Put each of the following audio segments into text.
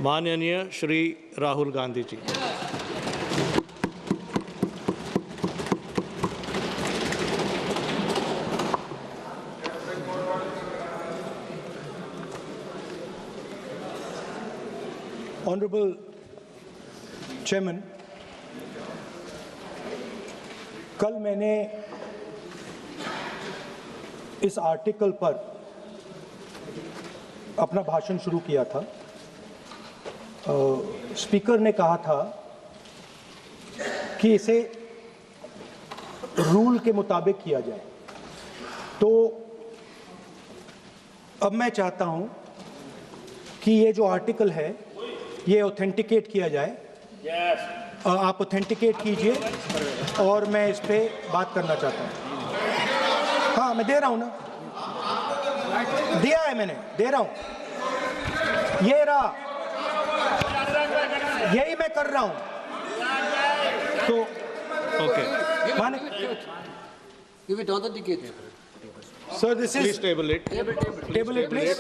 माननीय Shri Rahul Gandhi ji. Honorable Chairman, कल मैंने इस आर्टिकल पर अपना भाषण शुरू किया था। स्पीकर ने कहा था कि इसे रूल के मुताबिक किया जाए, तो अब मैं चाहता हूं कि ये जो आर्टिकल है ये ऑथेंटिकेट किया जाए। आप ऑथेंटिकेट कीजिए और मैं इस पे बात करना चाहता हूं। हाँ, मैं दे रहा हूं ना, दिया है मैंने, दे रहा हूं, ये रहा, यही मैं कर रहा हूं। तो ओके, माने Give it authenticate. Sir, this please is table it, table it please.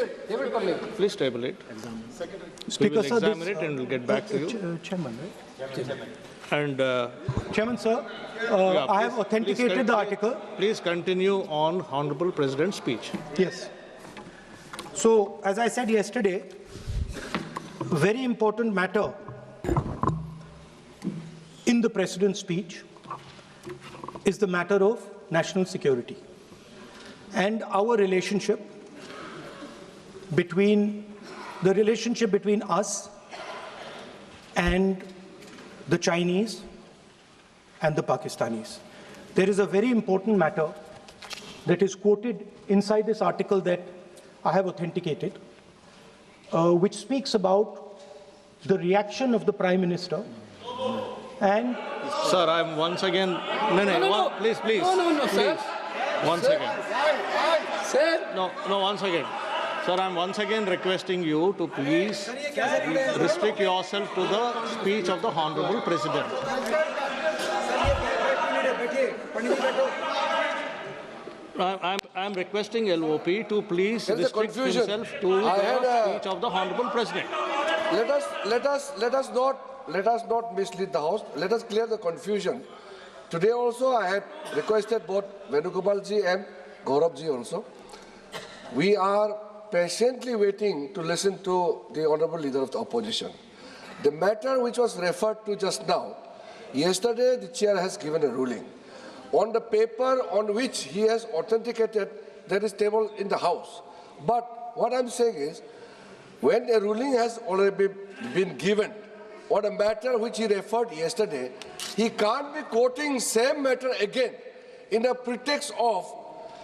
Please table it. Speaker, sir, examine it and we'll get back to you. Chairman, right? And Chairman, sir, yeah, I have authenticated the article. Please continue on Honorable President's speech. Yes. So, as I said yesterday, very important matter in the President's speech is the matter of national security and our relationship between us and the Chinese and the Pakistanis. There is a very important matter that is quoted inside this article that I have authenticated, which speaks about the reaction of the Prime Minister and... Sir, I'm once again... No, please. No, sir. Once again. Sir. No, once again. Sir, I'm once again requesting you to please restrict yourself to the speech of the Honorable President. I'm requesting LOP to please There is a restrict confusion. himself to the speech of the Honorable President. Let us not mislead the House. Let us clear the confusion. Today also I had requested both Venugopal ji and Gaurav ji also. We are patiently waiting to listen to the Honorable Leader of the Opposition. The matter which was referred to just now, yesterday the Chair has given a ruling. On the paper on which he has authenticated, there is table in the House. But what I'm saying is, when a ruling has already been given on a matter which he referred yesterday, he can't be quoting same matter again in a pretext of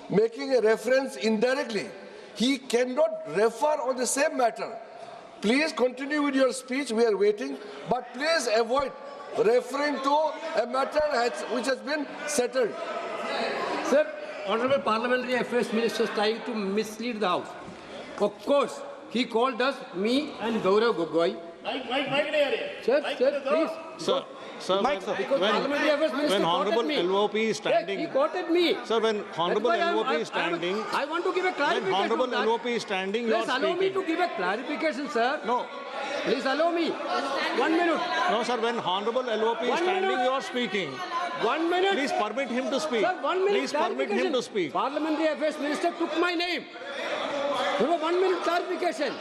making a reference indirectly. He cannot refer on the same matter. Please continue with your speech, we are waiting, but please avoid referring to a matter which has been settled. Sir, Honorable Parliamentary Affairs Minister is trying to mislead the House. Of course, he called us, me and Gaurav Gogoi. Sir, please. Sir, Because Parliamentary Affairs Minister when Honorable quoted me. LOP is standing... He quoted me. Sir, when Honorable That's why LOP is standing... I want to give a clarification. When Honorable on that. LOP is standing, you are Please allow me speaking. to give a clarification, sir. No. Please allow me. 1 minute. No, sir, when Honorable LOP is 1 standing, minute. you are speaking. 1 minute. Please permit him to speak. Sir, 1 minute. Please permit him to speak. Parliamentary Affairs Minister took my name. Give a 1 minute clarification.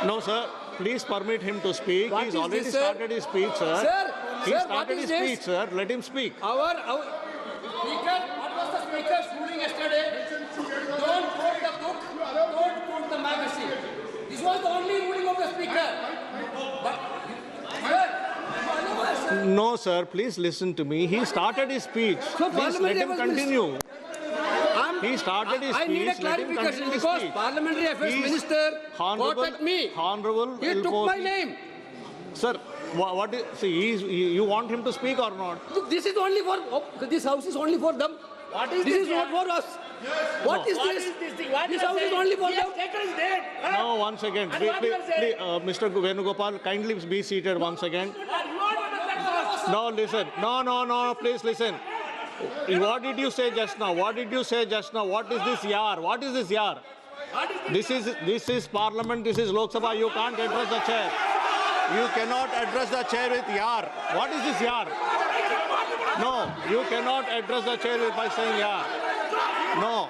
No, sir. Please permit him to speak. What He's is already this, sir? started his speech, sir. He Sir, started what is his this? speech, sir. Let him speak. Our Speaker, what was the Speaker's ruling yesterday? Don't quote the book, don't quote the magazine. This was the only ruling of the Speaker. But, sir, No, sir. Please listen to me. He started his speech. So Please let him continue. He started his I need a speech. Let him clarification continue his because speech. Parliamentary Affairs He's Minister Honorable- quoted me. Honorable He took LOP. my name. Sir, what is, see, you want him to speak or not? This is only for, this house is only for them. What is This this is not for us. What is What this? is this thing? What This you are house is saying? only for Yes, them. letter is there. Huh? No, once again. And what you are saying? Mr. Venugopal, kindly be seated once again. You are not the No, listen. No, please listen. What did you say just now? What did you say just now? What is this yar? What is this yar? This is Parliament. This is Lok Sabha. You can't address the chair. You cannot address the chair with yar. What is this yar? No, you cannot address the chair by saying yar. No.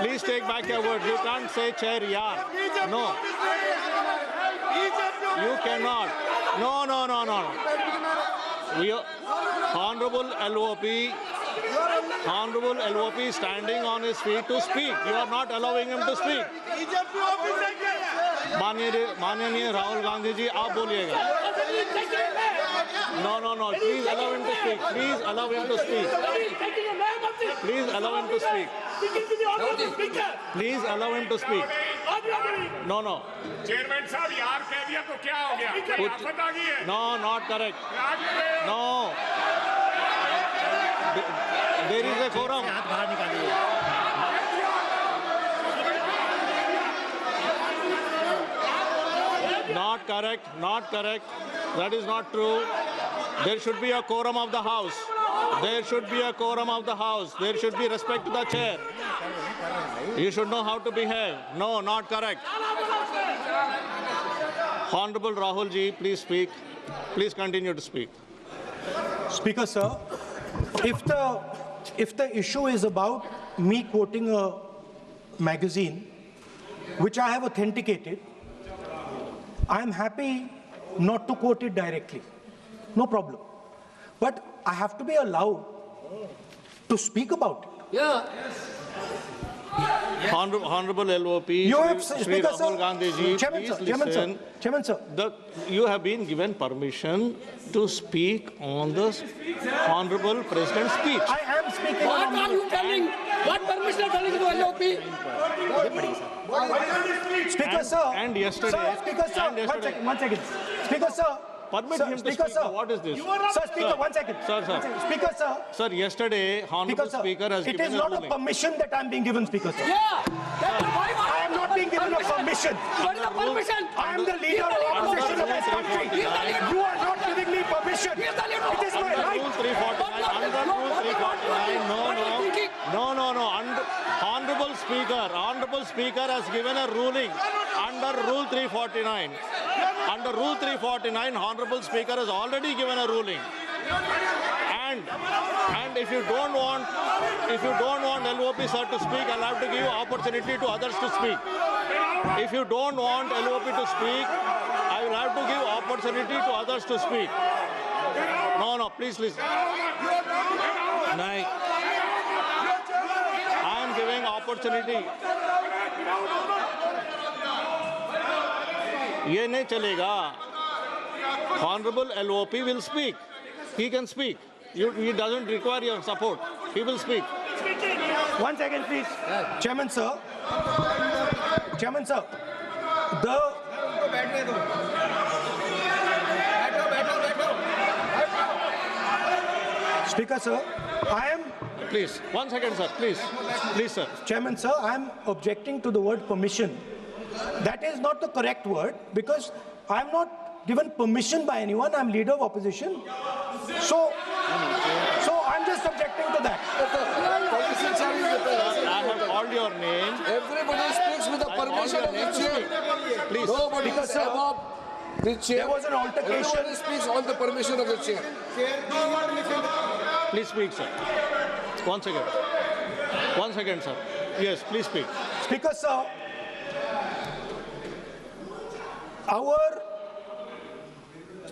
Please take back your words. You can't say chair yar. No. You cannot. No. Honorable LOP is standing on his feet to speak. You are not allowing him to speak. माननीय राहुल गांधी जी, आप बोलिएगा. No. Please allow him to speak. Please allow him to speak. Please allow him to speak. Please allow him to speak. No. Chairman साहब यार कह दिया तो क्या हो गया? क्या आफत आ गई है? No, not correct. No. There is a quorum. Not correct. That is not true. There should be a quorum of the House. There should be a quorum of the House. There should be respect to the chair. You should know how to behave. No, not correct. Honorable Rahul ji, please speak. Please continue to speak. Speaker, sir, if the issue is about me quoting a magazine, which I have authenticated, I am happy not to quote it directly. No problem. But I have to be allowed to speak about it. Yeah. Honorable LOP, You have, Shri Speaker, Rahul sir. Gandhi ji, Chairman, please sir. Chairman, sir. listen. Chairman, sir. You have been given permission to speak on the Honorable President's speech. I am speaking What on are you telling? What permission are telling to LOP? Speaker, sir. and yesterday- Sir, Speaker, sir. and yesterday- One second. Speaker, sir. Permit Sir, him to Speaker, speak. sir. What is this? Sir, Speaker, Sir. 1 second. Sir. One second. Speaker, sir. Sir, yesterday, Honorable Speaker has It given is a not a ruling. permission that I'm being given, Speaker, sir. Yeah. That's why I am not being given a permission. What is the permission? I am the leader of opposition of this country. You are not giving me permission. It is my right. Rule 349, under Rule 349, no. Honorable Speaker has given a ruling under Rule 349. Under Rule 349, Honorable Speaker has already given a ruling. And if you don't want LOP sir to speak, I'll have to give you opportunity to others to speak. If you don't want LOP to speak, I will have to give opportunity to others to speak. No, please listen. Naik. I am giving opportunity. ये नहीं चलेगा. Honorable LOP will speak. He can speak. He doesn't require your support. He will speak. 1 second, please. Chairman, sir. Speaker, sir, I am... Please, 1 second, sir. Please, sir. Chairman, sir, I am objecting to the word permission. That is not the correct word because I am not given permission by anyone. I am leader of opposition. So I am just objecting to that. I have called your name. Everybody speaks with the permission of the chair. Please. Nobody Because, is sir, above the chair. there was an altercation. Everybody speaks on the permission of the chair. Please speak, sir. 1 second. 1 second, sir. Yes, please speak. Speaker, sir, our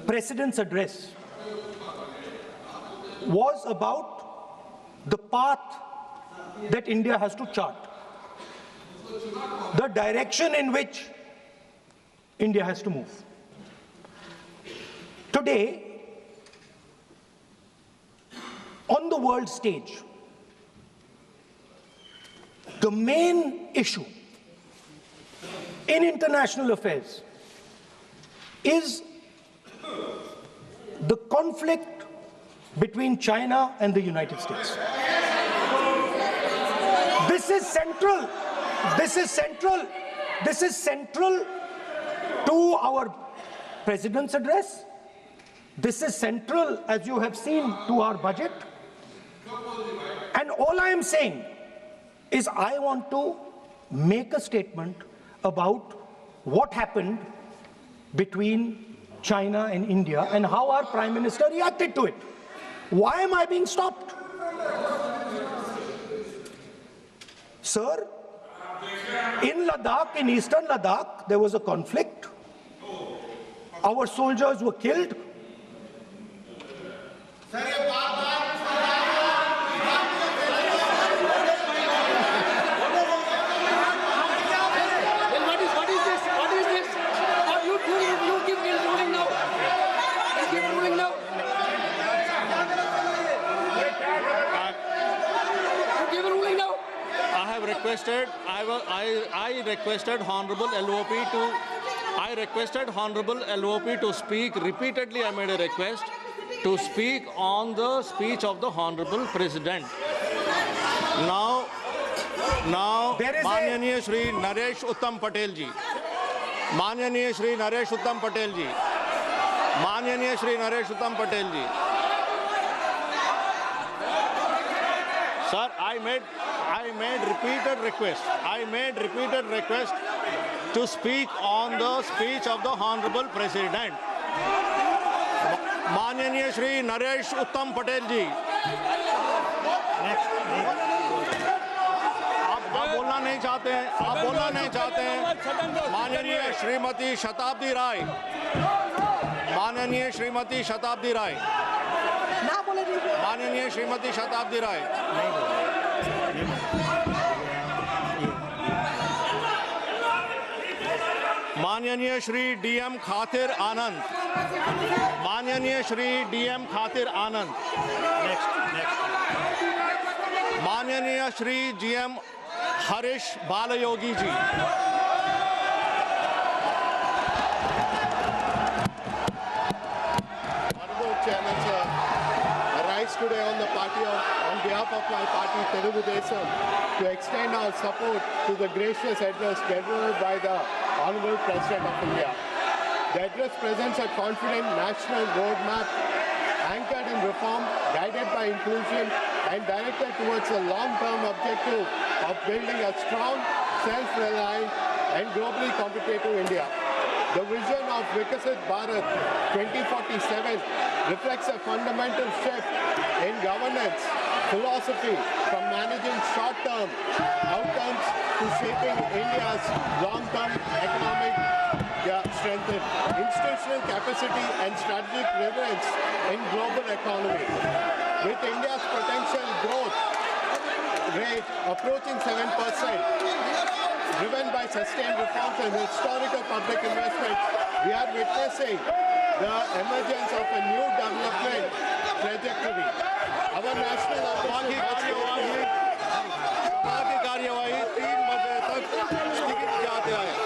President's address was about the path that India has to chart, the direction in which India has to move. Today, on the world stage, the main issue in international affairs is the conflict between China and the United States. This is central. This is central. This is central to our President's address. This is central, as you have seen, to our budget. And all I am saying is I want to make a statement about what happened between China and India and how our Prime Minister reacted to it. Why am I being stopped? Sir, in Ladakh, in eastern Ladakh, there was a conflict. Our soldiers were killed. What is this? What is this? You give ruling now. You give ruling now. You give ruling now. I have requested, I requested Honorable LOP to, I requested Honorable LOP to speak. Repeatedly I made a request to speak on the speech of the Honorable President. Now, There is a- Manyaniya Shri Naresh Uttam Patel ji. Manyaniya Shri Naresh Uttam Patel ji. Manyaniya Shri Naresh Uttam Patel ji. Sir, I made repeated request. I made repeated request to speak on the speech of the Honorable President. Manyaniya Shri Naresh Uttam Patel ji. आप बोलना नहीं चाहते हैं, आप बोलना नहीं चाहते हैं। माननीय श्रीमती शताब्दी राय, माननीय श्रीमती शताब्दी राय, माननीय श्रीमती शताब्दी राय। माननीय श्री DM खातिर आनंद, माननीय श्री DM खातिर आनंद, माननीय Shri GM Harish Balayogi ji. Honorable Chairman, sir, I rise today on behalf of my party, Telugu Desam, to extend our support to the gracious address delivered by the Honorable President of India. The address presents a confident national roadmap anchored in reform, guided by inclusion, and directed towards a long-term objective of building a strong, self-reliant, and globally competitive India. The vision of Vikasit Bharat 2047 reflects a fundamental shift in governance philosophy from managing short-term outcomes to shaping India's long-term economic strength, institutional capacity, and strategic relevance in global economy. With India's potential growth rate approaching 7%, driven by sustained reforms and historical public investment, we are witnessing the emergence of a new development trajectory. Our national सभा की कार्यवाही 3 बजे तक स्थगित किया गया है।